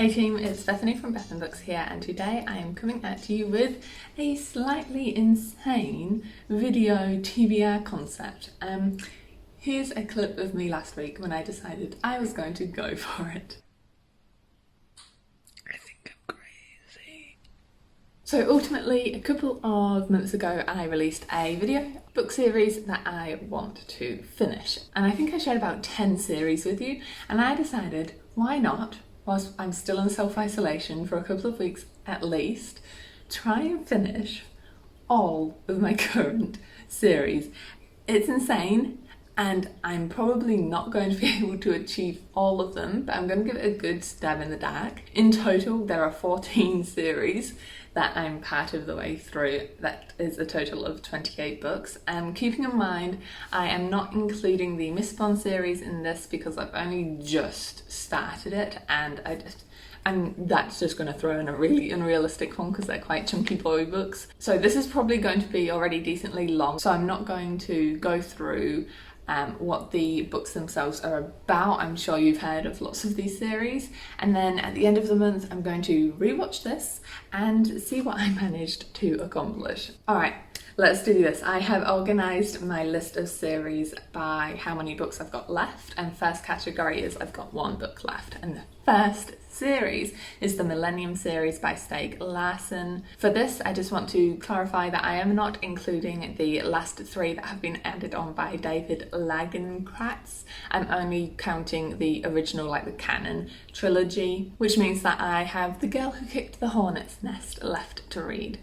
Hey team, it's Bethany from Bethan Books here, and today I am coming at you with a slightly insane video TBR concept. Here's a clip of me last week when I decided I was going to go for it. I think I'm crazy. So ultimately, a couple of months ago I released a video book series that I want to finish. And I think I shared about 10 series with you, and I decided, why not, whilst I'm still in self-isolation for a couple of weeks at least, try and finish all of my current series. It's insane, and I'm probably not going to be able to achieve all of them, but I'm going to give it a good stab in the dark. In total, there are 14 series that I'm part of the way through. That is a total of 28 books. Keeping in mind, I am not including the Mistborn series in this because I've only just started it, and that's just going to throw in a really unrealistic one because they're quite chunky boy books. So this is probably going to be already decently long, so I'm not going to go through what the books themselves are about. I'm sure you've heard of lots of these series, and then at the end of the month I'm going to rewatch this and see what I managed to accomplish. Alright, let's do this. I have organised my list of series by how many books I've got left, and first category is I've got one book left, and the first series is the Millennium series by Stieg Larsson. For this, I just want to clarify that I am not including the last three that have been added on by David Lagercrantz. I'm only counting the original, like the canon trilogy, which means that I have The Girl Who Kicked the Hornet's Nest left to read.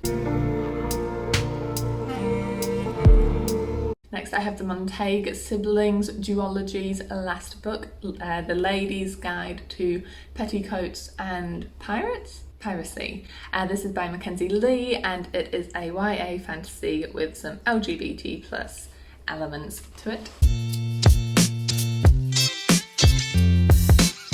Next, I have the Montague Siblings duology's last book, The Lady's Guide to Petticoats and Piracy. This is by Mackenzie Lee, and it is a YA fantasy with some LGBT plus elements to it.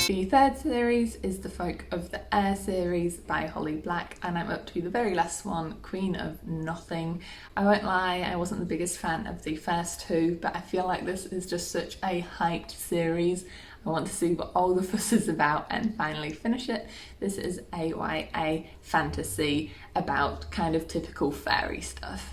The third series is the Folk of the Air series by Holly Black, and I'm up to the very last one, Queen of Nothing. I won't lie, I wasn't the biggest fan of the first two, but I feel like this is just such a hyped series. I want to see what all the fuss is about and finally finish it. This is a YA fantasy about kind of typical fairy stuff.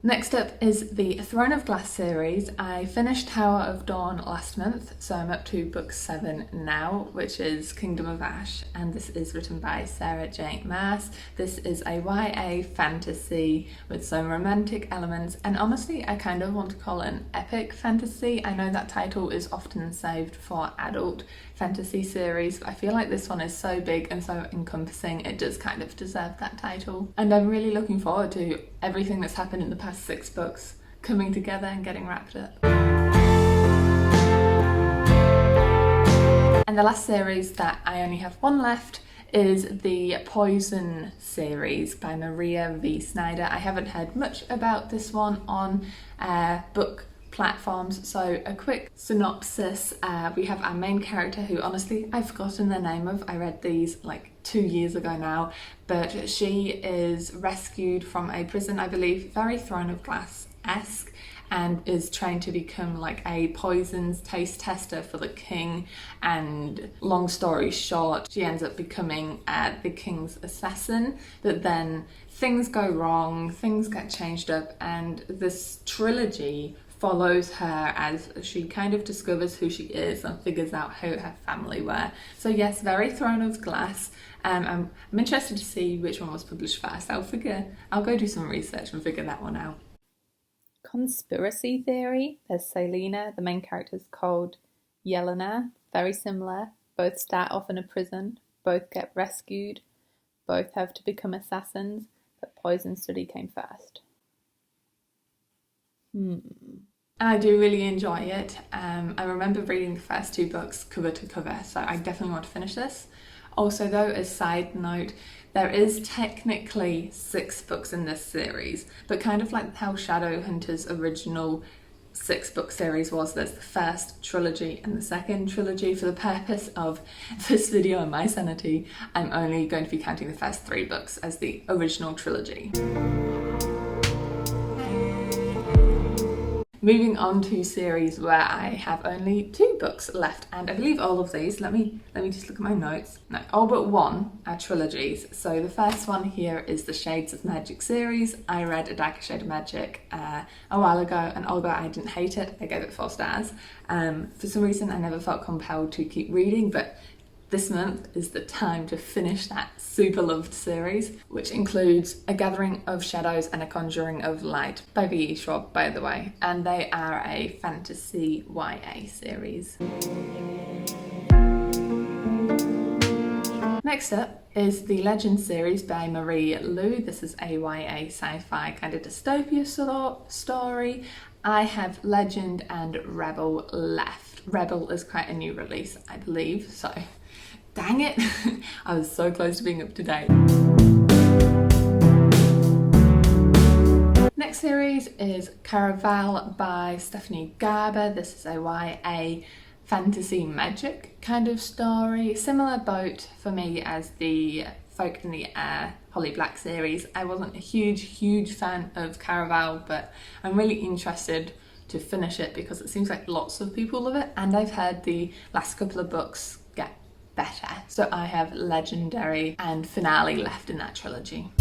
Next up is the Throne of Glass series. I finished Tower of Dawn last month, so I'm up to book 7 now, which is Kingdom of Ash, and this is written by Sarah J. Maas. This is a YA fantasy with some romantic elements, and honestly I kind of want to call it an epic fantasy. I know that title is often saved for adult fantasy series, but I feel like this one is so big and so encompassing, it does kind of deserve that title. And I'm really looking forward to everything that's happened in the past 6 books coming together and getting wrapped up. And the last series that I only have one left is the Poison series by Maria V. Snyder. I haven't heard much about this one on book platforms, so a quick synopsis. We have our main character, who honestly I've forgotten the name of. I read these like 2 years ago now, but she is rescued from a prison, I believe, very Throne of Glass-esque, and is trained to become like a poisons taste tester for the king. And long story short, she ends up becoming the king's assassin, but then things go wrong, things get changed up, and this trilogy follows her as she kind of discovers who she is and figures out who her family were. So yes, very Throne of Glass. I'm interested to see which one was published first. I'll go do some research and figure that one out. Conspiracy theory. There's Celaena, the main character's called Yelena. Very similar. Both start off in a prison, both get rescued, both have to become assassins, but poison study came first. And I do really enjoy it. I remember reading the first 2 books cover to cover, so I definitely want to finish this. Also though, as a side note, there is technically 6 books in this series, but kind of like how Shadowhunter's original 6-book series was, there's the first trilogy and the second trilogy. For the purpose of this video and my sanity, I'm only going to be counting the first 3 books as the original trilogy. Moving on to series where I have only 2 books left, and I believe all of these, let me just look at my notes. No, all but one are trilogies. So the first one here is the Shades of Magic series. I read A Darker Shade of Magic a while ago, and although I didn't hate it, I gave it 4 stars. For some reason I never felt compelled to keep reading, but this month is the time to finish that super loved series, which includes A Gathering of Shadows and A Conjuring of Light by V.E. Schwab, by the way, and they are a fantasy YA series. Next up is the Legend series by Marie Lu. This is a YA sci-fi kind of dystopia story. I have Legend and Rebel left. Rebel is quite a new release, I believe, so dang it, I was so close to being up to date. Next series is Caravelle by Stephanie Garber. This is a YA fantasy magic kind of story. Similar boat for me as the Folk in the Air Holly Black series. I wasn't a huge fan of Caravelle, but I'm really interested to finish it because it seems like lots of people love it, and I've heard the last couple of books get better. So I have Legendary and Finale left in that trilogy.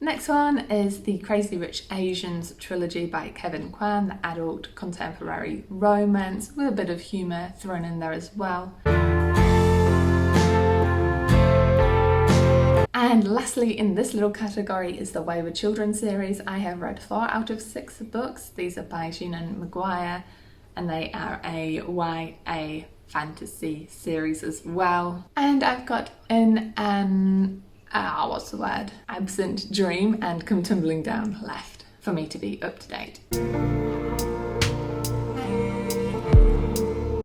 Next one is the Crazy Rich Asians trilogy by Kevin Kwan, the adult contemporary romance with a bit of humour thrown in there as well. And lastly in this little category is the Wayward Children series. I have read 4 out of 6 books. These are by Shannon Maguire, and they are a YA fantasy series as well. And I've got an Absent Dream and Come Tumbling Down left for me to be up to date.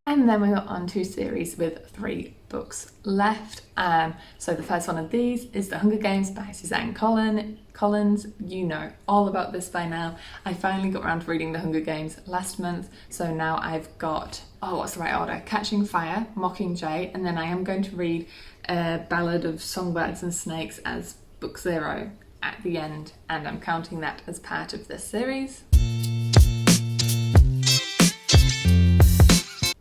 And then we got on to series with 3 books left. So the first one of these is The Hunger Games by Suzanne Collins. You know all about this by now. I finally got around to reading The Hunger Games last month, so now I've got, what's the right order? Catching Fire, Mockingjay, and then I am going to read Ballad of Songbirds and Snakes as book 0 at the end, and I'm counting that as part of this series.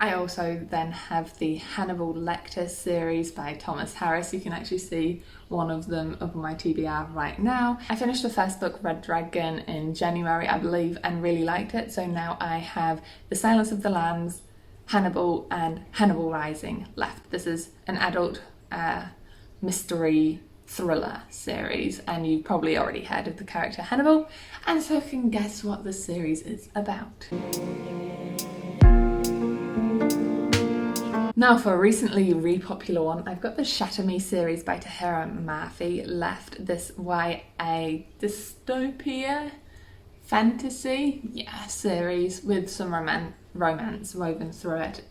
I also then have the Hannibal Lecter series by Thomas Harris. You can actually see one of them up on my TBR right now. I finished the first book, Red Dragon, in January, I believe, and really liked it. So now I have The Silence of the Lambs, Hannibal, and Hannibal Rising left. This is an adult mystery thriller series, and you've probably already heard of the character Hannibal, and so can guess what the series is about. Now for a recently re-popular one, I've got the Shatter Me series by Tahira Murphy left. This YA dystopia fantasy series with some romance woven through it.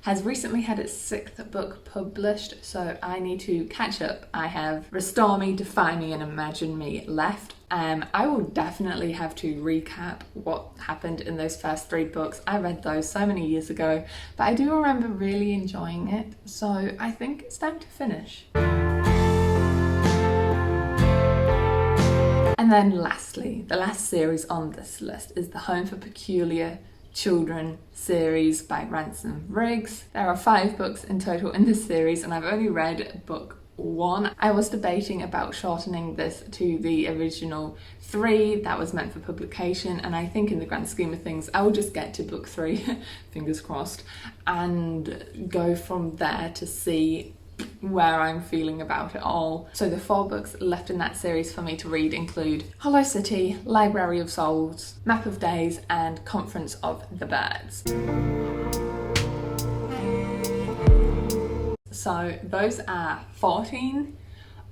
Has recently had its 6th book published, so I need to catch up. I have Restore Me, Defy Me and Imagine Me left. I will definitely have to recap what happened in those first 3 books. I read those so many years ago, but I do remember really enjoying it, so I think it's time to finish. And then lastly, the last series on this list is the Home for Peculiar Children series by Ransom Riggs. There are 5 books in total in this series, and I've only read book 1. I was debating about shortening this to the original 3 that was meant for publication, and I think in the grand scheme of things I will just get to book 3, fingers crossed, and go from there to see where I'm feeling about it all. So the 4 books left in that series for me to read include Hollow City, Library of Souls, Map of Days, and Conference of the Birds. So those are 14,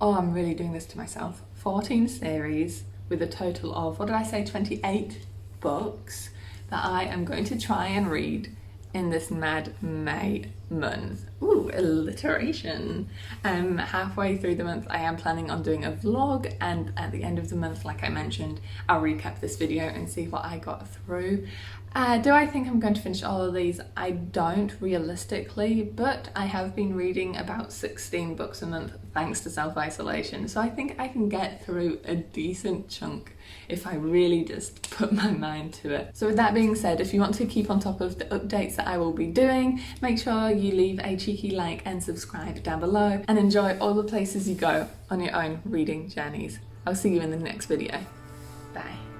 I'm really doing this to myself, 14 series with a total of, 28 books that I am going to try and read in this mad May month. Ooh, alliteration. Halfway through the month I am planning on doing a vlog, and at the end of the month, like I mentioned, I'll recap this video and see what I got through. Do I think I'm going to finish all of these? I don't realistically, but I have been reading about 16 books a month thanks to self-isolation, so I think I can get through a decent chunk if I really just put my mind to it. So with that being said, if you want to keep on top of the updates that I will be doing, make sure you leave a cheeky like and subscribe down below, and enjoy all the places you go on your own reading journeys. I'll see you in the next video. Bye.